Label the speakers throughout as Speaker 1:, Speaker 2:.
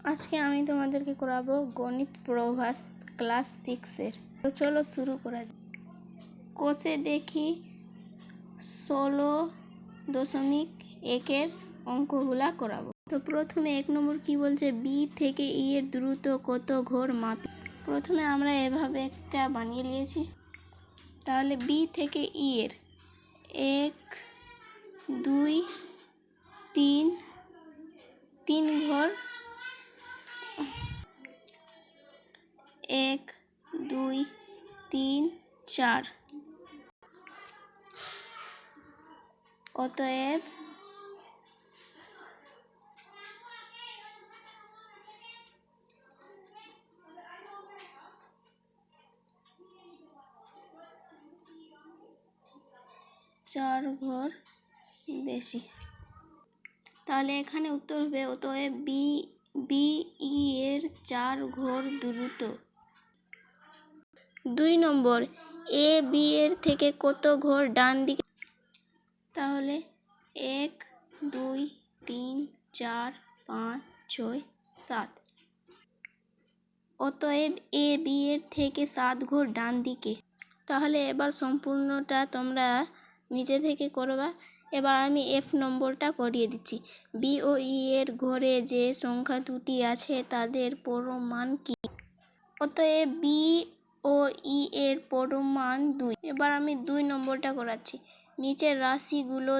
Speaker 1: আজকে আমি তোমাদেরকে করাবো গণিত প্রভাস ক্লাস 6-এর। তো চলো শুরু করা যাক। কোষে দেখি 16.1-এর অঙ্কগুলা করাবো। তো প্রথমে 1 নম্বর কি বলছে, বি থেকে ই এর দূরত্ব কত ঘর মাপি। প্রথমে আমরা এভাবে একটা বানিয়ে নিয়েছি। তাহলে বি থেকে ই এর 1 2 3 ঘর, 1 2 3 4, অতএব চার ঘর বেশি। তাহলে এখানে উত্তর হবে অতএব বি ই এর 4 ঘর দূরত্ব। 2 নম্বর, এ বি এর থেকে কত ঘর ডান দিকে। তাহলে 1 2 3 4 5 6 7, অতএব এ বি এর থেকে 7 ঘর ডান দিকে। তাহলে এবার সম্পূর্ণটা তোমরা নিজে থেকে করবা। এবার আমি এফ নম্বরটা করিয়ে দিচ্ছি। বি ও ই এর ঘরে যে সংখ্যা দুটি আছে তাদের পরমান কি। অতএব বি ও ই এর পরমান 2। এবার আমি 2 নম্বরটা করাচ্ছি। নিচের রাশিগুলো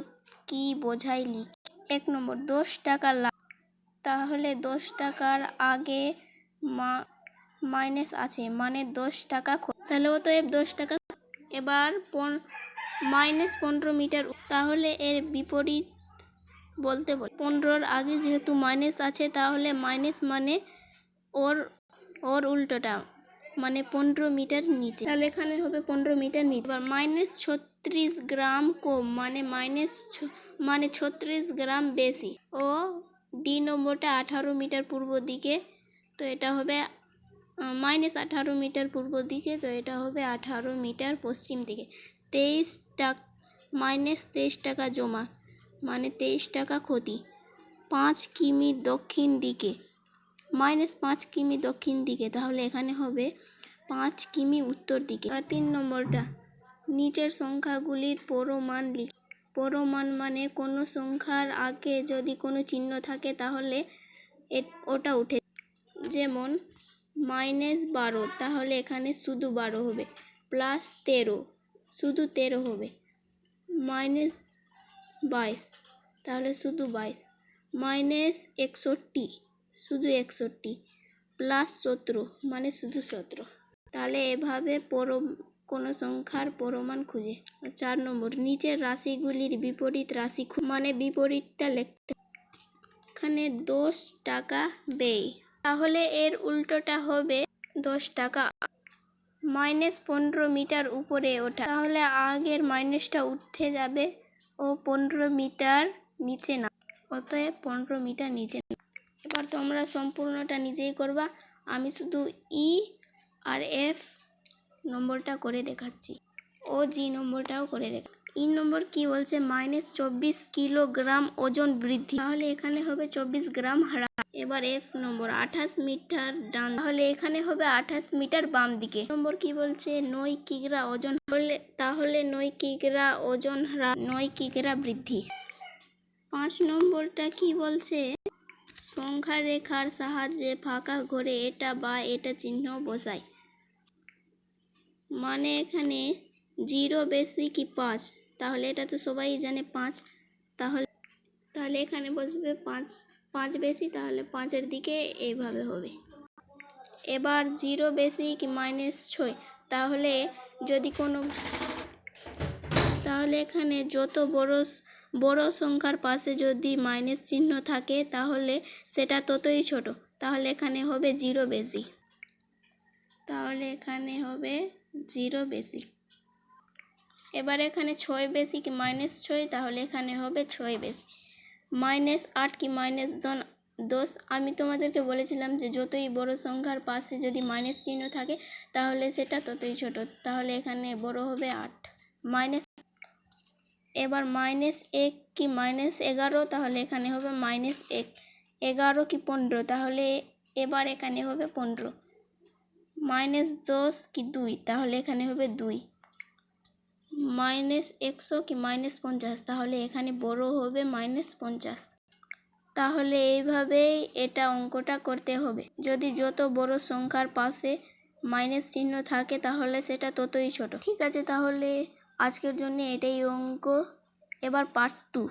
Speaker 1: কি বোঝায় লিখ। 1 নম্বর, 10 টাকা লাভ। তাহলে 10 টাকার আগে মাইনাস আছে, মানে 10 টাকা। তাহলে অতএব 10 টাকা। এবার -15 মিটার। তাহলে এর বিপরীত বলতে বল। 15-র আগে যেহেতু মাইনাস আছে, তাহলে মাইনাস মানে ওর উল্টোটা, মানে 15 মিটার নিচে। তাহলে এখানে হবে 15 মিটার নিচে। এবার -36 গ্রাম কম, মানে 36 গ্রাম বেশি। ও ডি নম্বরটা 18 মিটার পূর্ব দিকে, তো এটা হবে -18 মিটার পূর্ব দিকে, তো এটা হবে 18 মিটার পশ্চিম দিকে। -23 টাকা জমা, মানে 23 টাকা ক্ষতি। 5 কিমি দক্ষিণ দিকে, -5 কিমি দক্ষিণ দিকে, তাহলে এখানে হবে 5 কিমি উত্তর দিকে। আর 3 নম্বরটা, নিচের সংখ্যাগুলির পরমান লিখ। পরমান মানে কোনো সংখ্যার আগে যদি কোনো চিহ্ন থাকে তাহলে ওটা উঠে। যেমন -12, তাহলে এখানে শুধু 12 হবে। +13, শুধু 13 হবে। -22, তাহলে শুধু 22। -61, শুধু 61। +17, মানে শুধু 17। তাহলে এভাবে কোনো সংখ্যার পরমান খুঁজে। 4 নম্বর, নিচের রাশিগুলির বিপরীত রাশি মানে বিপরীতটা লিখতে। এখানে 10 টাকা ব্যয়, তাহলে এর উল্টোটা হবে 10 টাকা। -15 মিটার উপরে ওঠা, তাহলে আগের মাইনাসটা উঠে যাবে ও 15 মিটার নিচে না, অতএব 15 মিটার নিচে না। এবার তোমরা সম্পূর্ণটা নিজেই করবা। আমি শুধু ই আর এফ নম্বরটা করে দেখাচ্ছি, ও জি নম্বরটাও করে দেখ। ই নম্বর কি বলছে, -24 কিলোগ্রাম ওজন বৃদ্ধি, তাহলে এখানে হবে 24 গ্রাম হ্রাস। এবার এফ নম্বর 28 মিটার ডান, তাহলে এখানে হবে 28 মিটার বাম দিকে। নম্বর কি বলছে, 9 কিগ্রা ওজন, তাহলে 9 কিগ্রা ওজন হ্রাস, 9 কিগ্রা বৃদ্ধি। 5 নম্বরটা কি বলছে, সংখ্যা রেখার সাহায্যে ফাঁকা ঘরে এটা বা এটা চিহ্ন বসাই, মানে এখানে 0 বেশি কি 5, তাহলে এটা তো সবাই জানে 5, তাহলে এখানে বসবে 5 বেশি, তাহলে 5-এর দিকে এইভাবে হবে। এবার 0 বেশি কি -6, তাহলে এখানে যত বড় সংখ্যার পাশে যদি মাইনাস চিহ্ন থাকে তাহলে সেটা ততই ছোট, তাহলে এখানে হবে 0 বেশি, তাহলে এখানে হবে 0 বেশি। এবার এখানে 6 বেশি কি -6, তাহলে এখানে হবে 6 বেশি। -8 কি -10, আমি তোমাদেরকে বলেছিলাম যে যতই বড় সংখ্যার পাশে যদি মাইনাস চিহ্ন থাকে তাহলে সেটা ততই ছোট, তাহলে এখানে বড় হবে 8 মাইনাস। এবার -1 কি -11, তাহলে এখানে হবে -1। 11 কি 15, তাহলে এবার এখানে হবে 15, -10 কি 2, তাহলে এখানে হবে 2, -100 কি -50, তাহলে এখানে বড় হবে -50। তাহলে এইভাবেই এটা অঙ্কটা করতে হবে। যদি যত বড় সংখ্যার পাশে মাইনাস চিহ্ন থাকে তাহলে সেটা ততই ছোট। ঠিক আছে, তাহলে আজকের জন্য এটাই অঙ্ক। এবার পার্ট 2।